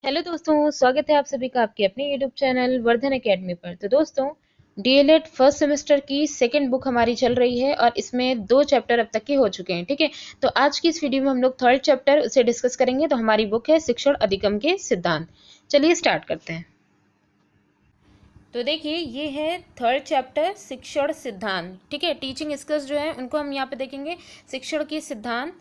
Hello दोस्तों, स्वागत है आप सभी का आपके अपने यूट्यूब चैनल वर्धन एकेडमी पर। तो दोस्तों, डीएलएड फर्स्ट सेमेस्टर की सेकंड बुक हमारी चल रही है और इसमें 2 चैप्टर अब तक के हो चुके हैं। ठीक है, तो आज की इस वीडियो में हम लोग थर्ड चैप्टर उसे डिस्कस करेंगे। तो हमारी बुक है शिक्षण अधिगम के सिद्धांत। चलिए स्टार्ट करते हैं। तो देखिए, ये है थर्ड चैप्टर शिक्षण सिद्धांत। ठीक है, टीचिंग स्किल्स जो है उनको हम यहाँ पे देखेंगे। शिक्षण के सिद्धांत,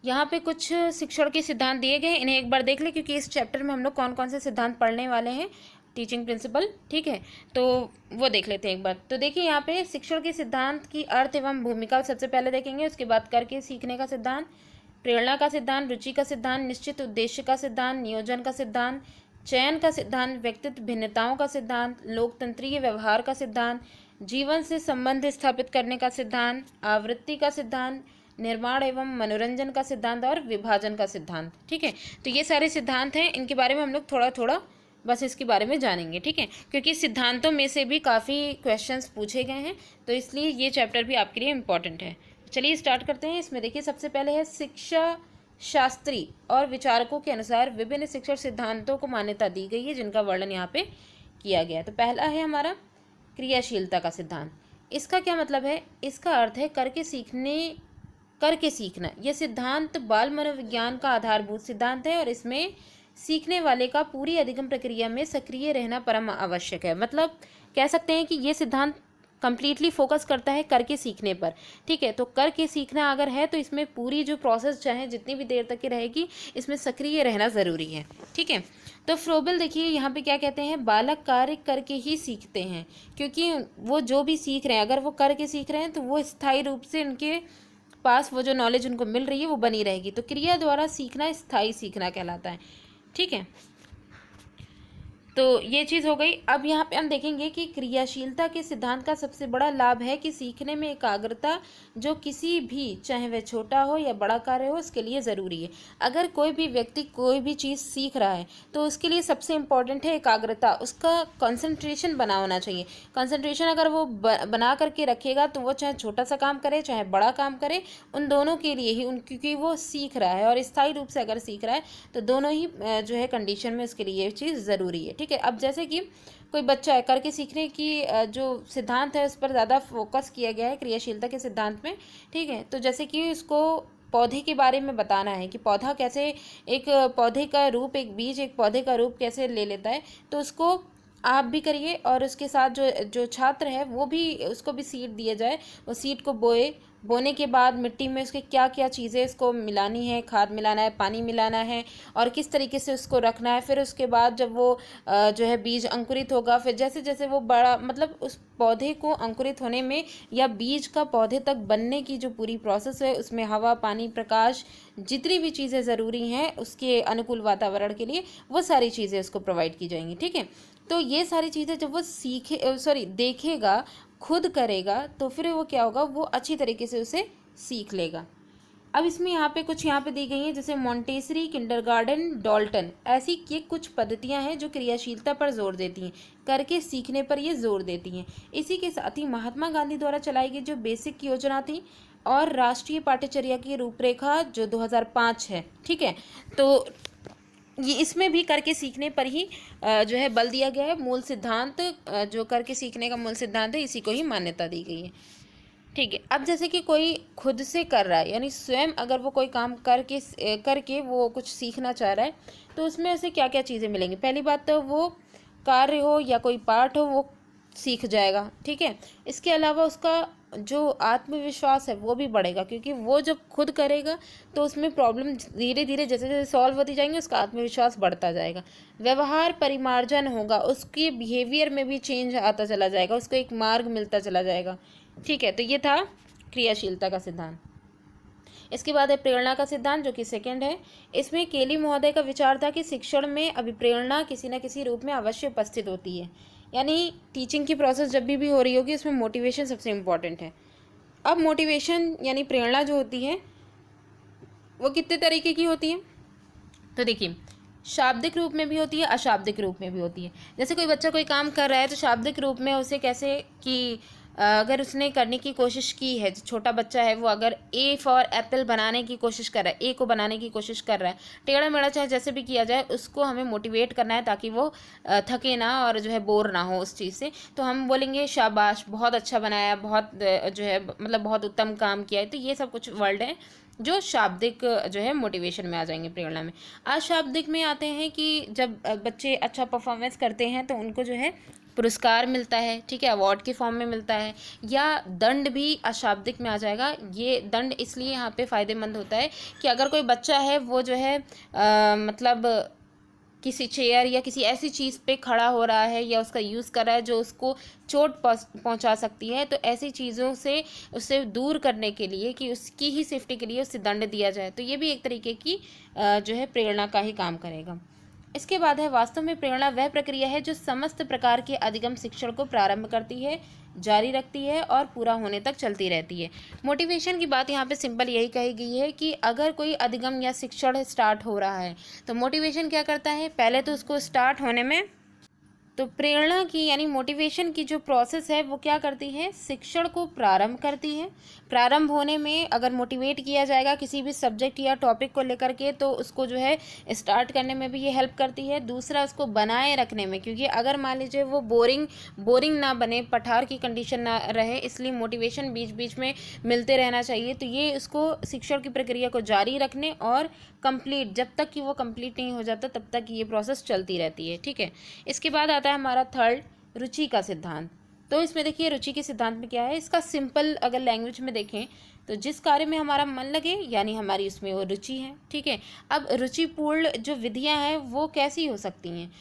यहाँ पे कुछ शिक्षण के सिद्धांत दिए गए हैं, इन्हें एक बार देख लें क्योंकि इस चैप्टर में हम लोग कौन कौन से सिद्धांत पढ़ने वाले हैं। टीचिंग प्रिंसिपल, ठीक है, तो वो देख लेते हैं एक बार। तो देखिए, यहाँ पे शिक्षण के सिद्धांत की अर्थ एवं भूमिका सबसे पहले देखेंगे। उसके बाद करके सीखने का सिद्धांत, प्रेरणा का सिद्धांत, रुचि का सिद्धांत, निश्चित उद्देश्य का सिद्धांत, नियोजन का सिद्धांत, चयन का सिद्धांत, व्यक्तित्व भिन्नताओं का सिद्धांत, लोकतंत्रीय व्यवहार का सिद्धांत, जीवन से संबंध स्थापित करने का सिद्धांत, आवृत्ति का सिद्धांत, निर्माण एवं मनोरंजन का सिद्धांत और विभाजन का सिद्धांत। ठीक है, तो ये सारे सिद्धांत हैं, इनके बारे में हम लोग थोड़ा थोड़ा बस इसके बारे में जानेंगे। ठीक है, क्योंकि सिद्धांतों में से भी काफ़ी क्वेश्चंस पूछे गए हैं, तो इसलिए ये चैप्टर भी आपके लिए इम्पॉर्टेंट है। चलिए स्टार्ट करते हैं। इसमें देखिए, सबसे पहले है शिक्षा शास्त्री और विचारकों के अनुसार विभिन्न शिक्षण सिद्धांतों को मान्यता दी गई है, जिनका वर्णन यहाँ पे किया गया है। तो पहला है हमारा क्रियाशीलता का सिद्धांत। इसका क्या मतलब है? इसका अर्थ है करके सीखना। यह सिद्धांत बाल मनोविज्ञान का आधारभूत सिद्धांत है और इसमें सीखने वाले का पूरी अधिगम प्रक्रिया में सक्रिय रहना परम आवश्यक है। मतलब कह सकते हैं कि ये सिद्धांत कंप्लीटली फोकस करता है करके सीखने पर। ठीक है, तो करके सीखना अगर है तो इसमें पूरी जो प्रोसेस चाहे जितनी भी देर तक की रहेगी, इसमें सक्रिय रहना ज़रूरी है। ठीक है, तो फ्रोबेल देखिए यहाँ पे क्या कहते हैं, बालक कार्य करके ही सीखते हैं, क्योंकि वो जो भी सीख रहे हैं, अगर वो करके सीख रहे हैं तो वो स्थायी रूप से उनके पास वो जो नॉलेज उनको मिल रही है वो बनी रहेगी। तो क्रिया द्वारा सीखना स्थायी सीखना कहलाता है। ठीक है, तो ये चीज़ हो गई। अब यहाँ पे हम देखेंगे कि क्रियाशीलता के सिद्धांत का सबसे बड़ा लाभ है कि सीखने में एकाग्रता, जो किसी भी, चाहे वह छोटा हो या बड़ा कार्य हो, उसके लिए ज़रूरी है। अगर कोई भी व्यक्ति कोई भी चीज़ सीख रहा है तो उसके लिए सबसे इम्पॉर्टेंट है एकाग्रता, उसका कंसंट्रेशन बना होना चाहिए। कंसंट्रेशन अगर वो बना करके रखेगा तो वो चाहे छोटा सा काम करे चाहे बड़ा काम करे, उन दोनों के लिए ही क्योंकि वो सीख रहा है और स्थायी रूप से अगर सीख रहा है तो दोनों ही जो है कंडीशन में उसके लिए ये चीज़ ज़रूरी है। ठीक है, अब जैसे कि कोई बच्चा है, करके सीखने की जो सिद्धांत है उस पर ज़्यादा फोकस किया गया है क्रियाशीलता के सिद्धांत में। ठीक है, तो जैसे कि उसको पौधे के बारे में बताना है कि पौधा कैसे, एक पौधे का रूप, एक बीज एक पौधे का रूप कैसे ले लेता है, तो उसको आप भी करिए और उसके साथ जो जो छात्र है वो भी, उसको भी सीड दिया जाए। वो सीड को बोने के बाद मिट्टी में उसके क्या क्या चीज़ें इसको मिलानी है, खाद मिलाना है, पानी मिलाना है और किस तरीके से उसको रखना है। फिर उसके बाद जब वो जो है बीज अंकुरित होगा, फिर जैसे जैसे वो बड़ा, मतलब उस पौधे को अंकुरित होने में या बीज का पौधे तक बनने की जो पूरी प्रोसेस है, उसमें हवा, पानी, प्रकाश, जितनी भी चीज़ें ज़रूरी हैं उसके अनुकूल वातावरण के लिए, वो सारी चीज़ें उसको प्रोवाइड की जाएंगी। ठीक है, तो ये सारी चीज़ें जब वो देखेगा, खुद करेगा, तो फिर वो क्या होगा, वो अच्छी तरीके से उसे सीख लेगा। अब इसमें यहाँ पे कुछ यहाँ पे दी गई हैं, जैसे मॉन्टेसरी, किंडरगार्टन, डॉल्टन, ऐसी ये कुछ पद्धतियाँ हैं जो क्रियाशीलता पर जोर देती हैं, करके सीखने पर ये जोर देती हैं। इसी के साथ ही महात्मा गांधी द्वारा चलाई गई जो बेसिक योजना थी और राष्ट्रीय पाठ्यचर्या की रूपरेखा जो 2005 है, ठीक है, तो ये इसमें भी करके सीखने पर ही जो है बल दिया गया है। मूल सिद्धांत, जो करके सीखने का मूल सिद्धांत है, इसी को ही मान्यता दी गई है। ठीक है, अब जैसे कि कोई खुद से कर रहा है, यानी स्वयं अगर वो कोई काम करके वो कुछ सीखना चाह रहा है, तो उसमें उसे क्या क्या चीज़ें मिलेंगी। पहली बात तो वो कार्य हो या कोई पाठ हो वो सीख जाएगा। ठीक है, इसके अलावा उसका जो आत्मविश्वास है वो भी बढ़ेगा, क्योंकि वो जब खुद करेगा तो उसमें प्रॉब्लम धीरे धीरे जैसे जैसे सॉल्व होती जाएंगी उसका आत्मविश्वास बढ़ता जाएगा। व्यवहार परिमार्जन होगा, उसके बिहेवियर में भी चेंज आता चला जाएगा, उसको एक मार्ग मिलता चला जाएगा। ठीक है, तो ये था क्रियाशीलता का सिद्धांत। इसके बाद है प्रेरणा का सिद्धांत, जो कि सेकंड है। इसमें केली महोदय का विचार था कि शिक्षण में अभिप्रेरणा किसी न किसी रूप में अवश्य उपस्थित होती है, यानी टीचिंग की प्रोसेस जब भी हो रही होगी उसमें मोटिवेशन सबसे इम्पॉर्टेंट है। अब मोटिवेशन यानी प्रेरणा जो होती है वो कितने तरीके की होती है, तो देखिए, शाब्दिक रूप में भी होती है, अशाब्दिक रूप में भी होती है। जैसे कोई बच्चा कोई काम कर रहा है तो शाब्दिक रूप में उसे कैसे कि अगर उसने करने की कोशिश की है, जो छोटा बच्चा है वो अगर ए फॉर एप्पल बनाने की कोशिश कर रहा है, ए को बनाने की कोशिश कर रहा है, टेढ़ा मेढ़ा चाहे जैसे भी किया जाए, उसको हमें मोटिवेट करना है ताकि वो थके ना और जो है बोर ना हो उस चीज़ से। तो हम बोलेंगे शाबाश, बहुत अच्छा बनाया, बहुत जो है मतलब बहुत उत्तम काम किया है। तो ये सब कुछ वर्ड है जो शाब्दिक जो है मोटिवेशन में आ जाएंगे, प्रेरणा में। अशाब्दिक में आते हैं कि जब बच्चे अच्छा परफॉर्मेंस करते हैं तो उनको जो है पुरस्कार मिलता है, ठीक है, अवार्ड के फॉर्म में मिलता है, या दंड भी अशाब्दिक में आ जाएगा। ये दंड इसलिए यहाँ पे फ़ायदेमंद होता है कि अगर कोई बच्चा है वो जो है मतलब किसी चेयर या किसी ऐसी चीज़ पे खड़ा हो रहा है या उसका यूज़ कर रहा है जो उसको चोट पहुंचा सकती है, तो ऐसी चीज़ों से उसे दूर करने के लिए, कि उसकी ही सेफ्टी के लिए उसे दंड दिया जाए, तो ये भी एक तरीके की जो है प्रेरणा का ही काम करेगा। इसके बाद है, वास्तव में प्रेरणा वह प्रक्रिया है जो समस्त प्रकार के अधिगम शिक्षण को प्रारंभ करती है, जारी रखती है और पूरा होने तक चलती रहती है। मोटिवेशन की बात यहाँ पे सिंपल यही कही गई है कि अगर कोई अधिगम या शिक्षण स्टार्ट हो रहा है तो मोटिवेशन क्या करता है, पहले तो उसको स्टार्ट होने में, तो प्रेरणा की यानी मोटिवेशन की जो प्रोसेस है वो क्या करती है, शिक्षण को प्रारंभ करती है। प्रारंभ होने में अगर मोटिवेट किया जाएगा किसी भी सब्जेक्ट या टॉपिक को लेकर के, तो उसको जो है स्टार्ट करने में भी ये हेल्प करती है। दूसरा, उसको बनाए रखने में, क्योंकि अगर मान लीजिए वो बोरिंग ना बने, पठार की कंडीशन ना रहे, इसलिए मोटिवेशन बीच बीच में मिलते रहना चाहिए। तो ये उसको शिक्षण की प्रक्रिया को जारी रखने और कंप्लीट, जब तक कि वो कंप्लीट नहीं हो जाता तब तक ये प्रोसेस चलती रहती है, ठीक है। इसके बाद आता है हमारा थर्ड, रुचि का सिद्धांत। तो इसमें देखिए रुचि के सिद्धांत में क्या है, इसका सिंपल अगर लैंग्वेज में देखें तो जिस कार्य में हमारा मन लगे यानी हमारी उसमें वो रुचि है, ठीक है। अब रुचिपूर्ण जो विधियां हैं वो कैसी हो सकती हैं,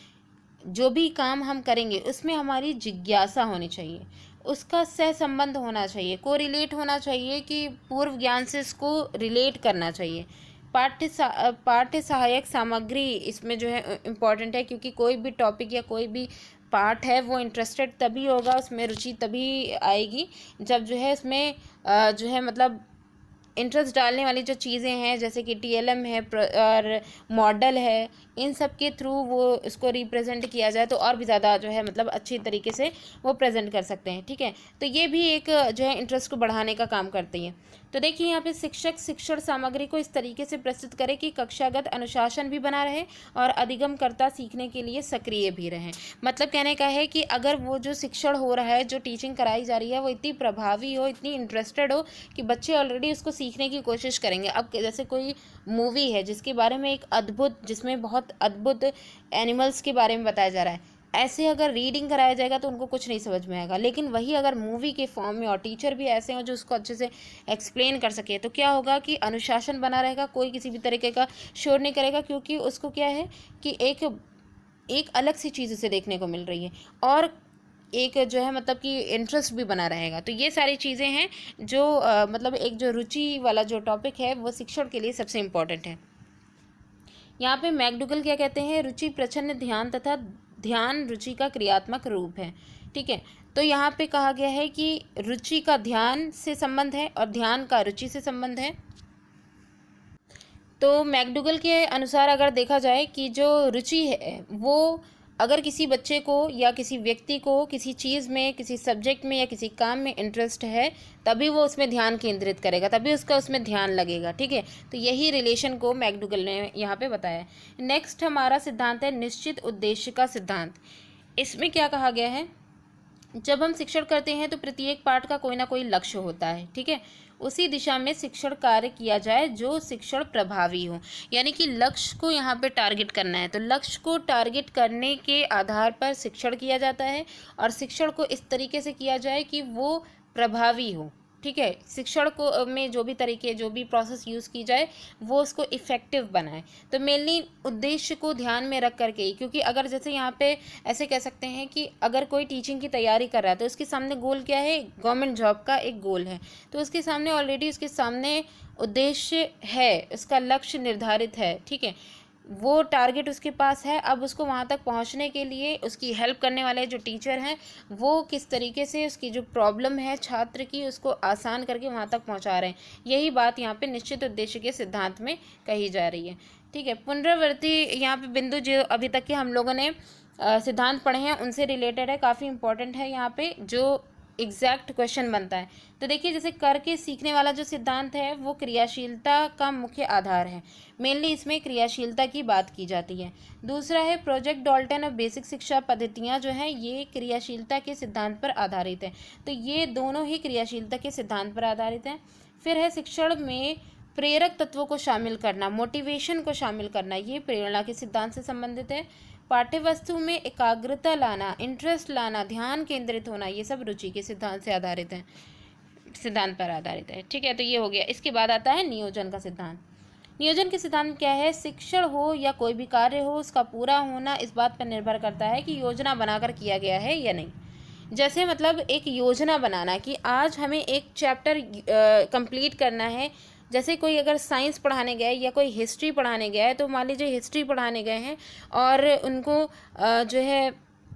जो भी काम हम करेंगे उसमें हमारी जिज्ञासा होनी चाहिए, उसका सह संबंध होना चाहिए, को रिलेट होना चाहिए, कि पूर्व ज्ञान से इसको रिलेट करना चाहिए। पाठ्य सहायक सामग्री इसमें जो है इम्पॉर्टेंट है, क्योंकि कोई भी टॉपिक या कोई भी पार्ट है वो इंटरेस्टेड तभी होगा, उसमें रुचि तभी आएगी जब जो है उसमें जो है मतलब इंटरेस्ट डालने वाली जो चीज़ें हैं, जैसे कि टीएलएम है और मॉडल है, इन सब के थ्रू वो इसको रिप्रेजेंट किया जाए तो और भी ज़्यादा जो है मतलब अच्छी तरीके से वो प्रेजेंट कर सकते हैं, ठीक है। तो ये भी एक जो है इंटरेस्ट को बढ़ाने का काम करती है। तो देखिए यहाँ पे शिक्षक शिक्षण सामग्री को इस तरीके से प्रस्तुत करे कि कक्षागत अनुशासन भी बना रहे और अधिगमकर्ता सीखने के लिए सक्रिय भी रहें। मतलब कहने का है कि अगर वो जो शिक्षण हो रहा है, जो टीचिंग कराई जा रही है, वो इतनी प्रभावी हो, इतनी इंटरेस्टेड हो कि बच्चे ऑलरेडी उसको सीखने की कोशिश करेंगे। अब जैसे कोई मूवी है जिसके बारे में एक अद्भुत, जिसमें बहुत अद्भुत एनिमल्स के बारे में बताया जा रहा है, ऐसे अगर रीडिंग कराया जाएगा तो उनको कुछ नहीं समझ में आएगा। लेकिन वही अगर मूवी के फॉर्म में और टीचर भी ऐसे हो जो उसको अच्छे से एक्सप्लेन कर सके, तो क्या होगा कि अनुशासन बना रहेगा, कोई किसी भी तरीके का शोर नहीं करेगा, क्योंकि उसको क्या है कि एक अलग सी चीज़ उसे देखने को मिल रही है और एक जो है मतलब कि इंटरेस्ट भी बना रहेगा। तो ये सारी चीज़ें हैं जो मतलब एक जो रुचि वाला जो टॉपिक है वो शिक्षण के लिए सबसे इम्पोर्टेंट है। यहाँ पे मैकडूगल क्या कहते हैं, रुचि प्रच्छन्न ध्यान तथा ध्यान रुचि का क्रियात्मक रूप है, ठीक है। तो यहाँ पे कहा गया है कि रुचि का ध्यान से संबंध है और ध्यान का रुचि से संबंध है। तो मैकडूगल के अनुसार अगर देखा जाए कि जो रुचि है वो अगर किसी बच्चे को या किसी व्यक्ति को किसी चीज़ में, किसी सब्जेक्ट में या किसी काम में इंटरेस्ट है, तभी वो उसमें ध्यान केंद्रित करेगा, तभी उसका उसमें ध्यान लगेगा, ठीक है। तो यही रिलेशन को मैकडूगल ने यहाँ पे बताया। नेक्स्ट हमारा सिद्धांत है निश्चित उद्देश्य का सिद्धांत। इसमें क्या कहा गया है, जब हम शिक्षण करते हैं तो प्रत्येक पाठ का कोई ना कोई लक्ष्य होता है, ठीक है। उसी दिशा में शिक्षण कार्य किया जाए जो शिक्षण प्रभावी हो, यानी कि लक्ष्य को यहाँ पे टारगेट करना है। तो लक्ष्य को टारगेट करने के आधार पर शिक्षण किया जाता है और शिक्षण को इस तरीके से किया जाए कि वो प्रभावी हो, ठीक है। शिक्षण को में जो भी तरीके, जो भी प्रोसेस यूज़ की जाए वो उसको इफ़ेक्टिव बनाए। तो मेनली उद्देश्य को ध्यान में रख करके ही, क्योंकि अगर जैसे यहाँ पे ऐसे कह सकते हैं कि अगर कोई टीचिंग की तैयारी कर रहा है तो उसके सामने गोल क्या है, गवर्नमेंट जॉब का एक गोल है, तो उसके सामने ऑलरेडी उसके सामने उद्देश्य है, उसका लक्ष्य निर्धारित है, ठीक है, वो टारगेट उसके पास है। अब उसको वहाँ तक पहुँचने के लिए उसकी हेल्प करने वाले जो टीचर हैं वो किस तरीके से उसकी जो प्रॉब्लम है छात्र की उसको आसान करके वहाँ तक पहुँचा रहे हैं, यही बात यहाँ पे निश्चित उद्देश्य के सिद्धांत में कही जा रही है, ठीक है। पुनरावृत्ति यहाँ पे बिंदु जो अभी तक के हम लोगों ने सिद्धांत पढ़े हैं उनसे रिलेटेड है, काफ़ी इंपॉर्टेंट है यहाँ पे। जो एग्जैक्ट क्वेश्चन बनता है। तो देखिए जैसे करके सीखने वाला जो सिद्धांत है वो क्रियाशीलता का मुख्य आधार है। मेनली इसमें क्रियाशीलता की बात की जाती है। दूसरा है प्रोजेक्ट डॉल्टन और बेसिक शिक्षा पद्धतियाँ जो हैं ये क्रियाशीलता के सिद्धांत पर आधारित है। तो ये दोनों ही क्रियाशीलता के सिद्धांत पर आधारित हैं। फिर है शिक्षण में प्रेरक तत्वों को शामिल करना, मोटिवेशन को शामिल करना, ये प्रेरणा के सिद्धांत से संबंधित है। पाठ्यवस्तु में एकाग्रता लाना, इंटरेस्ट लाना, ध्यान केंद्रित होना, ये सब रुचि के सिद्धांत से आधारित है, सिद्धांत पर आधारित है। ठीक है, तो ये हो गया। इसके बाद आता है नियोजन का सिद्धांत। नियोजन के सिद्धांत क्या है? शिक्षण हो या कोई भी कार्य हो, उसका पूरा होना इस बात पर निर्भर करता है कि योजना बनाकर किया गया है या नहीं। जैसे मतलब एक योजना बनाना कि आज हमें एक चैप्टर कंप्लीट करना है। जैसे कोई अगर साइंस पढ़ाने गया है या कोई हिस्ट्री पढ़ाने गया है, तो मान लीजिए हिस्ट्री पढ़ाने गए हैं और उनको जो है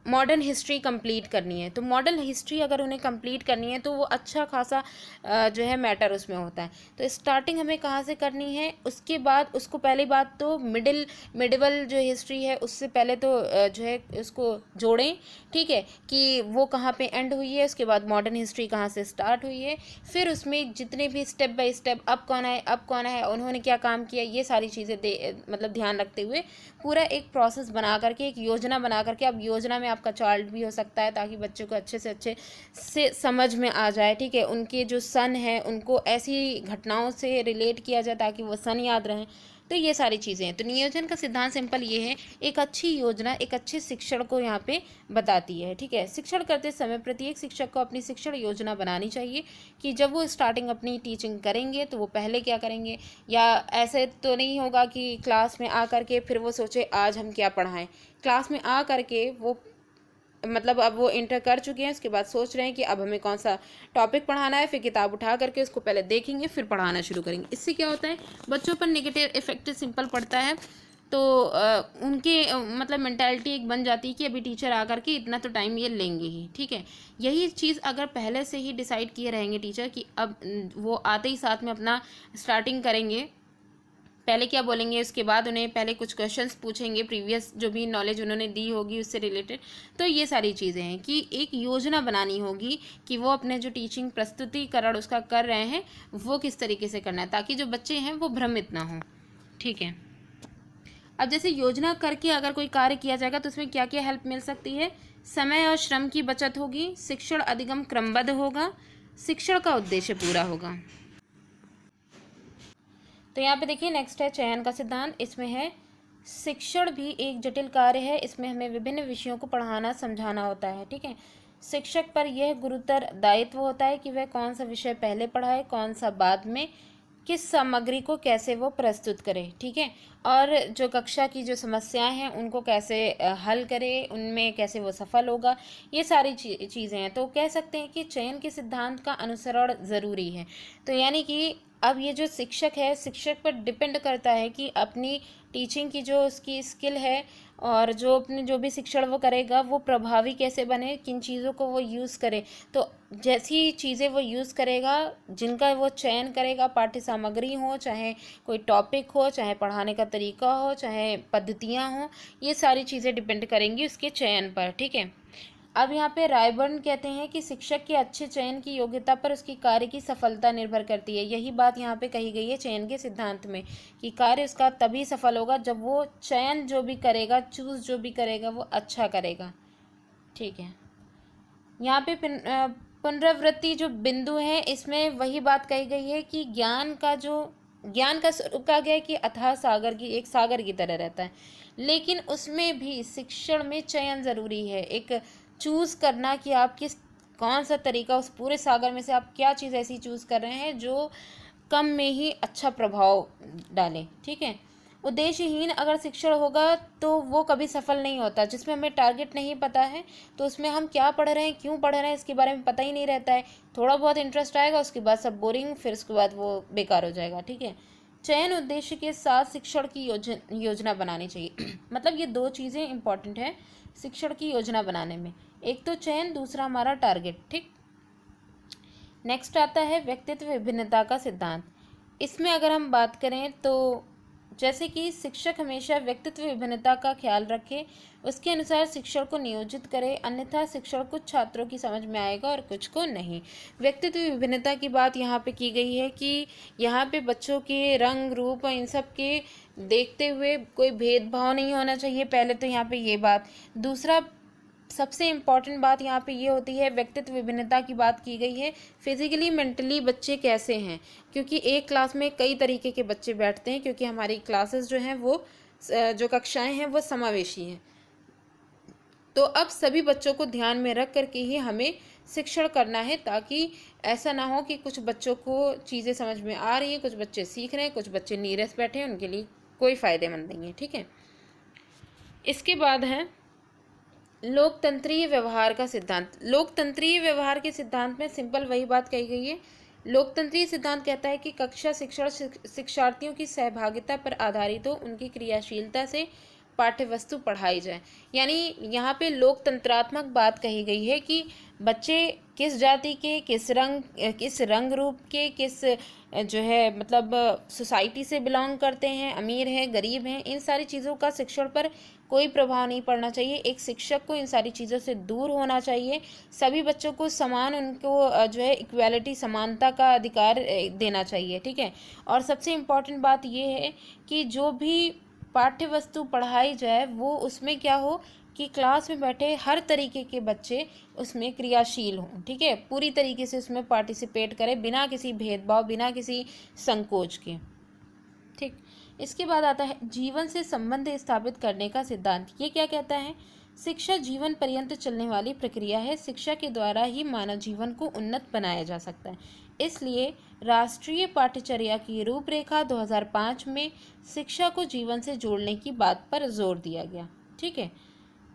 मॉडर्न हिस्ट्री कंप्लीट करनी है। तो मॉडर्न हिस्ट्री अगर उन्हें कंप्लीट करनी है तो वो अच्छा खासा जो है मैटर उसमें होता है। तो स्टार्टिंग हमें कहाँ से करनी है, उसके बाद उसको पहली बात तो मिडिवल जो हिस्ट्री है उससे पहले तो जो है उसको जोड़ें। ठीक है, कि वो कहाँ पे एंड हुई है, उसके बाद मॉडर्न हिस्ट्री कहाँ से स्टार्ट हुई है, फिर उसमें जितने भी स्टेप बाय स्टेप अब कौन है, उन्होंने क्या काम किया, ये सारी चीज़ें मतलब ध्यान रखते हुए पूरा एक प्रोसेस बना करके, एक योजना बना करके, अब योजना में आपका चार्ट भी हो सकता है ताकि बच्चों को अच्छे से समझ में आ जाए। ठीक है, उनके जो सन है उनको ऐसी घटनाओं से रिलेट किया जाए ताकि वो सन याद रहें। तो ये सारी चीज़ें हैं। तो नियोजन का सिद्धांत सिंपल ये है, एक अच्छी योजना एक अच्छे शिक्षण को यहाँ पे बताती है। ठीक है, शिक्षण करते समय प्रत्येक शिक्षक को अपनी शिक्षण योजना बनानी चाहिए कि जब वो स्टार्टिंग अपनी टीचिंग करेंगे तो वो पहले क्या करेंगे, या ऐसे तो नहीं होगा कि क्लास में आ करके फिर वो सोचे आज हम क्या पढ़ाएं। क्लास में आ करके वो मतलब अब वो इंटर कर चुके हैं, उसके बाद सोच रहे हैं कि अब हमें कौन सा टॉपिक पढ़ाना है, फिर किताब उठा करके उसको पहले देखेंगे फिर पढ़ाना शुरू करेंगे। इससे क्या होता है, बच्चों पर नेगेटिव इफेक्ट सिंपल पड़ता है। तो उनके मतलब मेंटालिटी एक बन जाती है कि अभी टीचर आकर के इतना तो टाइम ये लेंगे ही। ठीक है, यही चीज़ अगर पहले से ही डिसाइड किए रहेंगे टीचर कि अब वो आते ही साथ में अपना स्टार्टिंग करेंगे, पहले क्या बोलेंगे, उसके बाद उन्हें पहले कुछ क्वेश्चंस पूछेंगे, प्रीवियस जो भी नॉलेज उन्होंने दी होगी उससे रिलेटेड। तो ये सारी चीज़ें हैं कि एक योजना बनानी होगी कि वो अपने जो टीचिंग प्रस्तुतिकरण उसका कर रहे हैं वो किस तरीके से करना है, ताकि जो बच्चे हैं वो भ्रमित ना हों। ठीक है, अब जैसे योजना करके अगर कोई कार्य किया जाएगा तो उसमें क्या क्या हेल्प मिल सकती है, समय और श्रम की बचत होगी, शिक्षण अधिगम क्रमबद्ध होगा, शिक्षण का उद्देश्य पूरा होगा। तो यहाँ पे देखिए नेक्स्ट है चयन का सिद्धांत। इसमें है शिक्षण भी एक जटिल कार्य है, इसमें हमें विभिन्न विषयों को पढ़ाना समझाना होता है। ठीक है, शिक्षक पर यह गुरुतर दायित्व होता है कि वह कौन सा विषय पहले पढ़ाए, कौन सा बाद में, किस सामग्री को कैसे वो प्रस्तुत करे। ठीक है, और जो कक्षा की जो समस्याएं हैं उनको कैसे हल करे, उनमें कैसे वो सफल होगा, ये सारी चीज़ें हैं। तो कह सकते हैं कि चयन के सिद्धांत का अनुसरण ज़रूरी है। तो यानी कि अब ये जो शिक्षक है, शिक्षक पर डिपेंड करता है कि अपनी टीचिंग की जो उसकी स्किल है और जो अपने जो भी शिक्षण वो करेगा वो प्रभावी कैसे बने, किन चीज़ों को वो यूज़ करे। तो जैसी चीज़ें वो यूज़ करेगा, जिनका वो चयन करेगा, पाठ्य सामग्री हो, चाहे कोई टॉपिक हो, चाहे पढ़ाने का तरीका हो, चाहे पद्धतियाँ हों, ये सारी चीज़ें डिपेंड करेंगी उसके चयन पर। ठीक है, अब यहाँ पे रायबर्न कहते हैं कि शिक्षक के अच्छे चयन की योग्यता पर उसकी कार्य की सफलता निर्भर करती है। यही बात यहाँ पे कही गई है चयन के सिद्धांत में कि कार्य उसका तभी सफल होगा जब वो चयन जो भी करेगा, चूज जो भी करेगा वो अच्छा करेगा। ठीक है, यहाँ पे पुनरावृत्ति जो बिंदु है इसमें वही बात कही गई है कि ज्ञान का स्वरूप कहा गया है कि अथाह सागर की एक सागर की तरह रहता है, लेकिन उसमें भी शिक्षण में चयन ज़रूरी है, एक चूज़ करना कि आप कौन सा तरीका, उस पूरे सागर में से आप क्या चीज़ ऐसी चूज़ कर रहे हैं जो कम में ही अच्छा प्रभाव डाले। ठीक है, उद्देश्यहीन अगर शिक्षण होगा तो वो कभी सफल नहीं होता। जिसमें हमें टारगेट नहीं पता है तो उसमें हम क्या पढ़ रहे हैं, क्यों पढ़ रहे हैं, इसके बारे में पता ही नहीं रहता है। थोड़ा बहुत इंटरेस्ट आएगा, उसके बाद सब बोरिंग, फिर उसके बाद वो बेकार हो जाएगा। ठीक है, चयन उद्देश्य के साथ शिक्षण की योजना बनानी चाहिए। मतलब ये दो चीज़ें इंपॉर्टेंट हैं शिक्षण की योजना बनाने में, एक तो चयन, दूसरा हमारा टारगेट। ठीक, नेक्स्ट आता है व्यक्तित्व विभिन्नता का सिद्धांत। इसमें अगर हम बात करें तो जैसे कि शिक्षक हमेशा व्यक्तित्व विभिन्नता का ख्याल रखे, उसके अनुसार शिक्षण को नियोजित करे, अन्यथा शिक्षण कुछ छात्रों की समझ में आएगा और कुछ को नहीं। व्यक्तित्व विभिन्नता की बात यहाँ पे की गई है कि यहाँ पे बच्चों के रंग रूप और इन सब के देखते हुए कोई भेदभाव नहीं होना चाहिए, पहले तो यहाँ पे ये बात। दूसरा सबसे इम्पॉर्टेंट बात यहाँ पे ये होती है, व्यक्तित्व विभिन्नता की बात की गई है, फिजिकली मेंटली बच्चे कैसे हैं, क्योंकि एक क्लास में कई तरीके के बच्चे बैठते हैं, क्योंकि हमारी क्लासेस जो हैं वो जो कक्षाएं हैं वो समावेशी हैं। तो अब सभी बच्चों को ध्यान में रख करके ही हमें शिक्षण करना है, ताकि ऐसा ना हो कि कुछ बच्चों को चीज़ें समझ में आ रही हैं, कुछ बच्चे सीख रहे हैं, कुछ बच्चे नीरस बैठे हैं, उनके लिए कोई फ़ायदेमंद नहीं है। ठीक है, इसके बाद है लोकतंत्रीय व्यवहार का सिद्धांत। लोकतंत्रीय व्यवहार के सिद्धांत में सिंपल वही बात कही गई है। लोकतंत्रीय सिद्धांत कहता है कि कक्षा शिक्षण शिक्षार्थियों की सहभागिता पर आधारित हो, उनकी क्रियाशीलता से पाठ्यवस्तु पढ़ाई जाए। यानी यहाँ पे लोकतंत्रात्मक बात कही गई है कि बच्चे किस जाति के, किस रंग रूप के, किस जो है मतलब सोसाइटी से बिलोंग करते हैं, अमीर हैं, गरीब हैं, इन सारी चीज़ों का शिक्षण पर कोई प्रभाव नहीं पड़ना चाहिए। एक शिक्षक को इन सारी चीज़ों से दूर होना चाहिए। सभी बच्चों को समान, उनको जो है इक्वालिटी, समानता का अधिकार देना चाहिए। ठीक है, और सबसे इम्पॉर्टेंट बात ये है कि जो भी पाठ्य वस्तु पढ़ाई जाए वो उसमें क्या हो कि क्लास में बैठे हर तरीके के बच्चे उसमें क्रियाशील हों। ठीक है, पूरी तरीके से उसमें पार्टिसिपेट करें, बिना किसी भेदभाव, बिना किसी संकोच के। ठीक, इसके बाद आता है जीवन से संबंध स्थापित करने का सिद्धांत। ये क्या कहता है? शिक्षा जीवन पर्यंत चलने वाली प्रक्रिया है। शिक्षा के द्वारा ही मानव जीवन को उन्नत बनाया जा सकता है। इसलिए राष्ट्रीय पाठ्यचर्या की रूपरेखा 2005 में शिक्षा को जीवन से जोड़ने की बात पर जोर दिया गया। ठीक है,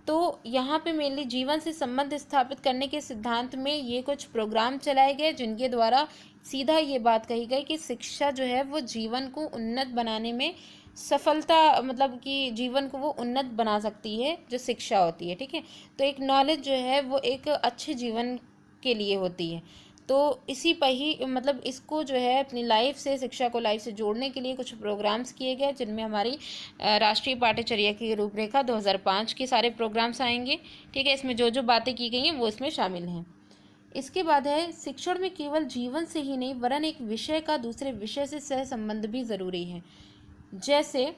तो यहाँ पे मेनली जीवन से संबंध स्थापित करने के सिद्धांत में ये कुछ प्रोग्राम चलाए गए, जिनके द्वारा सीधा ये बात कही गई कि शिक्षा जो है वो जीवन को उन्नत बनाने में सफलता, मतलब कि जीवन को वो उन्नत बना सकती है जो शिक्षा होती है। ठीक है, तो एक नॉलेज जो है वो एक अच्छे जीवन के लिए होती है। तो इसी पर ही मतलब इसको जो है अपनी लाइफ से, शिक्षा को लाइफ से जोड़ने के लिए कुछ प्रोग्राम्स किए गए, जिनमें हमारी राष्ट्रीय पाठ्यचर्या की रूपरेखा 2005 के सारे प्रोग्राम्स आएंगे। ठीक है, इसमें जो जो बातें की गई हैं वो इसमें शामिल हैं। इसके बाद है शिक्षण में केवल जीवन से ही नहीं वरन एक विषय का दूसरे विषय से सह संबंध भी ज़रूरी है। जैसे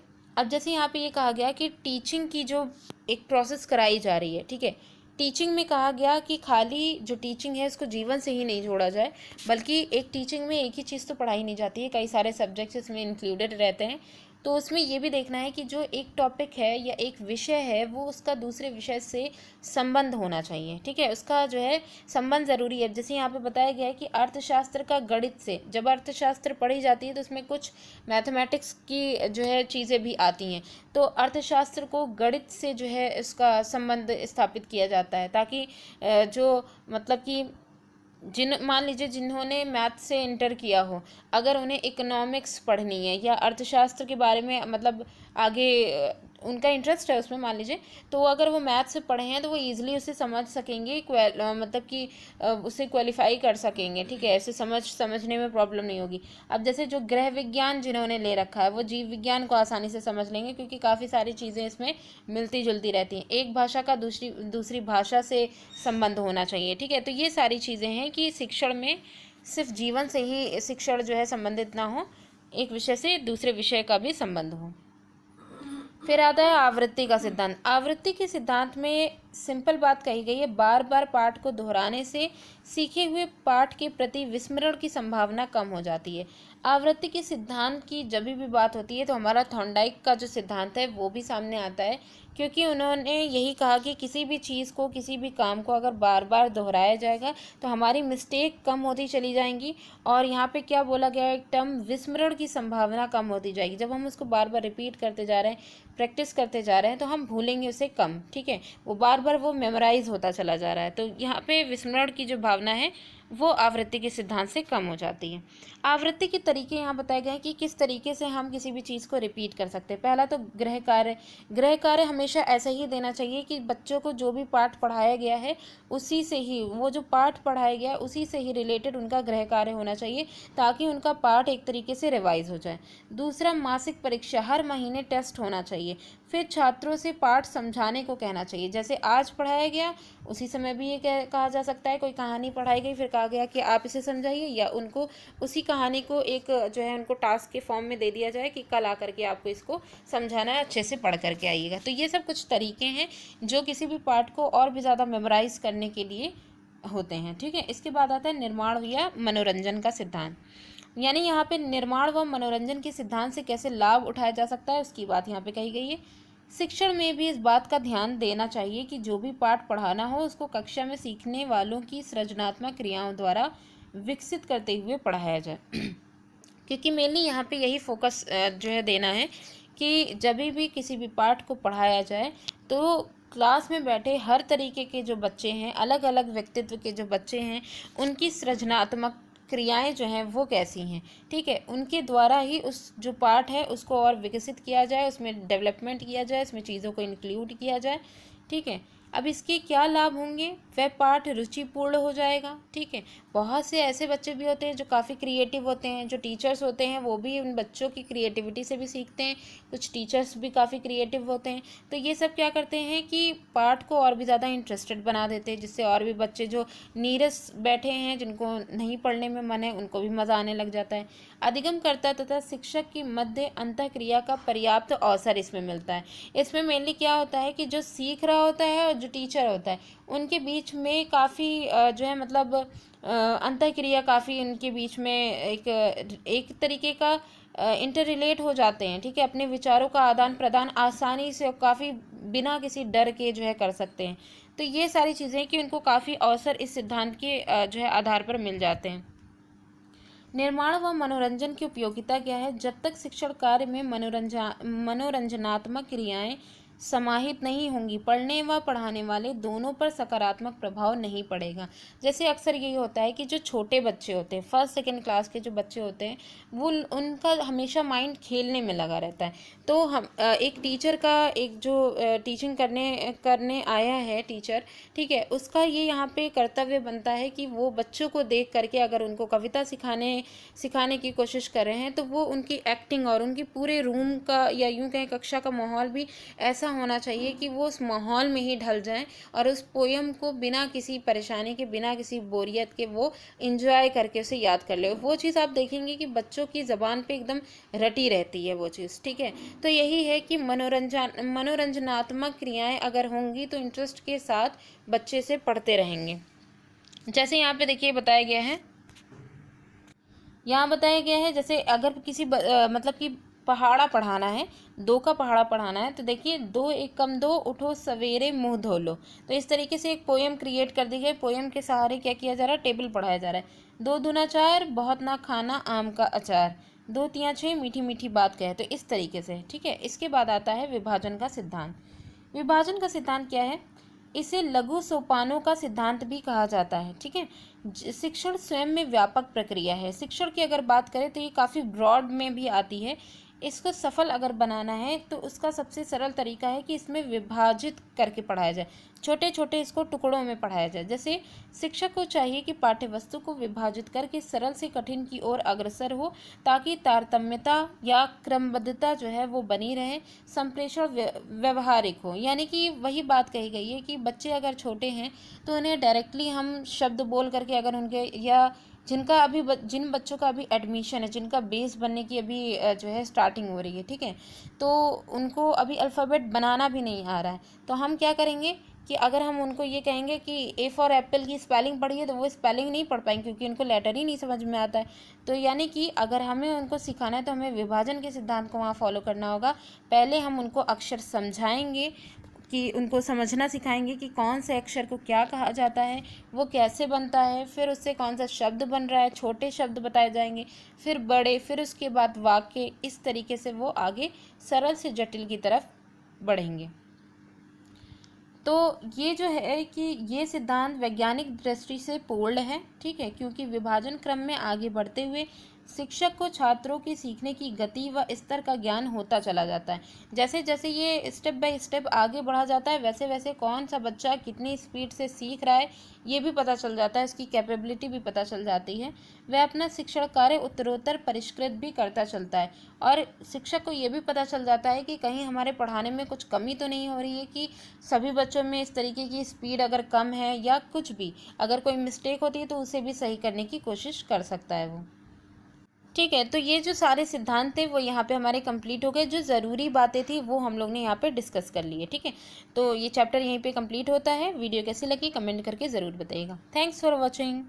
यहाँ पे ये कहा गया कि टीचिंग की जो एक प्रोसेस कराई जा रही है, ठीक है, टीचिंग में कहा गया कि खाली जो टीचिंग है उसको जीवन से ही नहीं जोड़ा जाए, बल्कि एक टीचिंग में एक ही चीज़ तो पढ़ाई नहीं जाती है, कई सारे सब्जेक्ट्स इसमें इंक्लूडेड रहते हैं। तो उसमें ये भी देखना है कि जो एक टॉपिक है या एक विषय है वो उसका दूसरे विषय से संबंध होना चाहिए। ठीक है, उसका जो है संबंध ज़रूरी है। जैसे यहाँ पे बताया गया है कि अर्थशास्त्र का गणित से, जब अर्थशास्त्र पढ़ी जाती है तो उसमें कुछ मैथमेटिक्स की जो है चीज़ें भी आती हैं, तो अर्थशास्त्र को गणित से जो है इसका संबंध स्थापित किया जाता है, ताकि जो मतलब कि मान लीजिए जिन्होंने मैथ से इंटर किया हो, अगर उन्हें इकोनॉमिक्स पढ़नी है या अर्थशास्त्र के बारे में मतलब आगे उनका इंटरेस्ट है उसमें मान लीजिए, तो अगर वो मैथ से पढ़े हैं तो वो ईजिली उसे समझ सकेंगे, मतलब कि उसे क्वालिफाई कर सकेंगे। ठीक है, ऐसे समझने में प्रॉब्लम नहीं होगी। अब जैसे जो गृह विज्ञान जिन्होंने ले रखा है वो जीव विज्ञान को आसानी से समझ लेंगे, क्योंकि काफ़ी सारी चीज़ें इसमें मिलती जुलती रहती हैं। एक भाषा का दूसरी भाषा से संबंध होना चाहिए। ठीक है, तो ये सारी चीज़ें हैं कि शिक्षण में सिर्फ जीवन से ही शिक्षण जो है संबंधित ना हो, एक विषय से दूसरे विषय का भी संबंध हो। फिर आता है आवृत्ति का सिद्धांत। आवृत्ति के सिद्धांत में सिंपल बात कही गई है, बार बार पाठ को दोहराने से सीखे हुए पाठ के प्रति विस्मरण की संभावना कम हो जाती है। आवृत्ति के सिद्धांत की जब भी बात होती है तो हमारा थॉर्नडाइक का जो सिद्धांत है वो भी सामने आता है, क्योंकि उन्होंने यही कहा कि किसी भी चीज़ को, किसी भी काम को अगर बार बार दोहराया जाएगा तो हमारी मिस्टेक कम होती चली जाएंगी। और यहाँ पे क्या बोला गया है, एक टर्म विस्मरण की संभावना कम होती जाएगी। जब हम उसको बार बार रिपीट करते जा रहे हैं, प्रैक्टिस करते जा रहे हैं, तो हम भूलेंगे उसे कम। ठीक है, वो बार बार वो मेमोराइज होता चला जा रहा है। तो यहाँ पे विस्मरण की जो भावना है वो आवृत्ति के सिद्धांत से कम हो जाती है। आवृत्ति के तरीके यहाँ बताए गए हैं कि किस तरीके से हम किसी भी चीज़ को रिपीट कर सकते हैं। पहला तो गृह कार्य। गृह कार्य हमेशा ऐसा ही देना चाहिए कि बच्चों को जो भी पाठ पढ़ाया गया है उसी से ही, वो जो पाठ पढ़ाया गया है उसी से ही रिलेटेड उनका गृह कार्य होना चाहिए, ताकि उनका पाठ एक तरीके से रिवाइज हो जाए। दूसरा, मासिक परीक्षा, हर महीने टेस्ट होना चाहिए। फिर छात्रों से पाठ समझाने को कहना चाहिए। जैसे आज पढ़ाया गया उसी समय भी ये कहा जा सकता है, कोई कहानी पढ़ाई गई फिर कहा गया कि आप इसे समझाइए, या उनको उसी कहानी को एक जो है उनको टास्क के फॉर्म में दे दिया जाए कि कल आकर के आपको इसको समझाना है, अच्छे से पढ़ करके आइएगा। तो ये सब कुछ तरीके हैं जो किसी भी पाठ को और भी ज़्यादा मेमोराइज करने के लिए होते हैं। ठीक है, इसके बाद आता है निर्माण या मनोरंजन का सिद्धांत। यानी यहाँ पे निर्माण व मनोरंजन के सिद्धांत से कैसे लाभ उठाया जा सकता है उसकी बात यहाँ पे कही गई है। शिक्षण में भी इस बात का ध्यान देना चाहिए कि जो भी पाठ पढ़ाना हो उसको कक्षा में सीखने वालों की सृजनात्मक क्रियाओं द्वारा विकसित करते हुए पढ़ाया जाए। क्योंकि मेनली यहाँ पे यही फोकस जो है देना है कि जब भी किसी भी पाठ को पढ़ाया जाए तो क्लास में बैठे हर तरीके के जो बच्चे हैं, अलग अलग व्यक्तित्व के जो बच्चे हैं, उनकी सृजनात्मक क्रियाएं जो हैं वो कैसी हैं, ठीक है, उनके द्वारा ही उस जो पाठ है उसको और विकसित किया जाए, उसमें डेवलपमेंट किया जाए, उसमें चीज़ों को इंक्लूड किया जाए। ठीक है, अब इसके क्या लाभ होंगे? वह पाठ रुचिपूर्ण हो जाएगा। ठीक है, बहुत से ऐसे बच्चे भी होते हैं जो काफ़ी क्रिएटिव होते हैं, जो टीचर्स होते हैं वो भी उन बच्चों की क्रिएटिविटी से भी सीखते हैं, कुछ टीचर्स भी काफ़ी क्रिएटिव होते हैं। तो ये सब क्या करते हैं कि पाठ को और भी ज़्यादा इंटरेस्टेड बना देते हैं, जिससे और भी बच्चे जो नीरस बैठे हैं, जिनको नहीं पढ़ने में मन है, उनको भी मज़ा आने लग जाता है। अधिगमकर्ता तथा शिक्षक की मध्य अंतःक्रिया का पर्याप्त अवसर इसमें मिलता है। इसमें मेनली क्या होता है कि जो सीख रहा होता है और जो टीचर होता है उनके बीच में काफ़ी जो है मतलब अंतःक्रिया, काफ़ी उनके बीच में एक तरीके का इंटर रिलेट हो जाते हैं। ठीक है, अपने विचारों का आदान प्रदान आसानी से और काफ़ी बिना किसी डर के जो है कर सकते हैं। तो ये सारी चीज़ें कि उनको काफ़ी अवसर इस सिद्धांत के जो है आधार पर मिल जाते हैं। निर्माण व मनोरंजन की उपयोगिता क्या है? जब तक शिक्षण कार्य में मनोरंजनात्मक क्रियाएं समाहित नहीं होंगी, पढ़ने व पढ़ाने वाले दोनों पर सकारात्मक प्रभाव नहीं पड़ेगा। जैसे अक्सर यही होता है कि जो छोटे बच्चे होते हैं, फर्स्ट सेकंड क्लास के जो बच्चे होते हैं, वो उनका हमेशा माइंड खेलने में लगा रहता है। तो हम एक टीचर का, एक जो टीचिंग करने आया है टीचर, ठीक है, उसका ये यहाँ पे कर्तव्य बनता है कि वो बच्चों को देख करके अगर उनको कविता सिखाने की कोशिश कर रहे हैं तो वो उनकी एक्टिंग और उनकी पूरे रूम का या यूं कहें कक्षा का माहौल भी ऐसा होना चाहिए कि वो उस माहौल में ही ढल जाएं और उस पोयम को बिना किसी परेशानी के, बिना किसी बोरियत के वो इंजॉय करके उसे याद कर ले। वो चीज़ आप देखेंगे कि बच्चों की ज़बान पे एकदम रटी रहती है वो चीज़। ठीक है, तो यही है कि मनोरंजनात्मक क्रियाएं अगर होंगी तो इंटरेस्ट के साथ बच्चे से पढ़ते रहेंगे। जैसे यहाँ पे देखिए बताया गया है, यहाँ बताया गया है जैसे अगर किसी मतलब कि पहाड़ा पढ़ाना है, 2 का पहाड़ा पढ़ाना है, तो देखिए 2 एक कम 2, उठो सवेरे मुंह धो लो। तो इस तरीके से एक पोएम क्रिएट कर दी गई। पोएम के सहारे क्या किया जा रहा है? टेबल पढ़ाया जा रहा है। 2 दूना 4, बहुत ना खाना आम का अचार, 2 तियां 6, मीठी मीठी बात कहे। तो इस तरीके से, ठीक है। इसके बाद आता है विभाजन का सिद्धांत। विभाजन का सिद्धांत क्या है? इसे लघु सोपानों का सिद्धांत भी कहा जाता है। ठीक है, शिक्षण स्वयं में व्यापक प्रक्रिया है। शिक्षण की अगर बात करें तो ये काफ़ी ब्रॉड में भी आती है। इसको सफल अगर बनाना है तो उसका सबसे सरल तरीका है कि इसमें विभाजित करके पढ़ाया जाए, छोटे छोटे इसको टुकड़ों में पढ़ाया जाए। जैसे शिक्षक को चाहिए कि पाठ्य वस्तु को विभाजित करके सरल से कठिन की ओर अग्रसर हो, ताकि तारतम्यता या क्रमबद्धता जो है वो बनी रहे, संप्रेषण व्यवहारिक हो। यानी कि वही बात कही गई है कि बच्चे अगर छोटे हैं तो उन्हें डायरेक्टली हम शब्द बोल करके अगर उनके, या जिन बच्चों का अभी एडमिशन है, जिनका बेस बनने की अभी जो है स्टार्टिंग हो रही है, ठीक है, तो उनको अभी अल्फ़ाबेट बनाना भी नहीं आ रहा है, तो हम क्या करेंगे कि अगर हम उनको ये कहेंगे कि ए फॉर एप्पल की स्पेलिंग पढ़िए, तो वो स्पेलिंग नहीं पढ़ पाएंगे क्योंकि उनको लेटर ही नहीं समझ में आता है। तो यानी कि अगर हमें उनको सिखाना है तो हमें विभाजन के सिद्धांत को वहाँ फॉलो करना होगा। पहले हम उनको अक्षर समझाएंगे, कि उनको समझना सिखाएंगे कि कौन से अक्षर को क्या कहा जाता है, वो कैसे बनता है, फिर उससे कौन सा शब्द बन रहा है, छोटे शब्द बताए जाएंगे, फिर बड़े, फिर उसके बाद वाक्य। इस तरीके से वो आगे सरल से जटिल की तरफ बढ़ेंगे। तो ये जो है कि ये सिद्धांत वैज्ञानिक दृष्टि से पूर्ण है, ठीक है, क्योंकि विभाजन क्रम में आगे बढ़ते हुए शिक्षक को छात्रों की सीखने की गति व स्तर का ज्ञान होता चला जाता है। जैसे जैसे ये स्टेप बाय स्टेप आगे बढ़ा जाता है, वैसे वैसे कौन सा बच्चा कितनी स्पीड से सीख रहा है ये भी पता चल जाता है, इसकी कैपेबिलिटी भी पता चल जाती है। वह अपना शिक्षण कार्य उत्तरोत्तर परिष्कृत भी करता चलता है, और शिक्षक को ये भी पता चल जाता है कि कहीं हमारे पढ़ाने में कुछ कमी तो नहीं हो रही है, कि सभी बच्चों में इस तरीके की स्पीड अगर कम है या कुछ भी, अगर कोई मिस्टेक होती है तो उसे भी सही करने की कोशिश कर सकता है वो। ठीक है, तो ये जो सारे सिद्धांत थे वो यहाँ पे हमारे कंप्लीट हो गए। जो ज़रूरी बातें थी वो हम लोग ने यहाँ पे डिस्कस कर लिए। ठीक है, तो ये चैप्टर यहीं पे कंप्लीट होता है। वीडियो कैसी लगी कमेंट करके ज़रूर बताइएगा। Thanks for watching.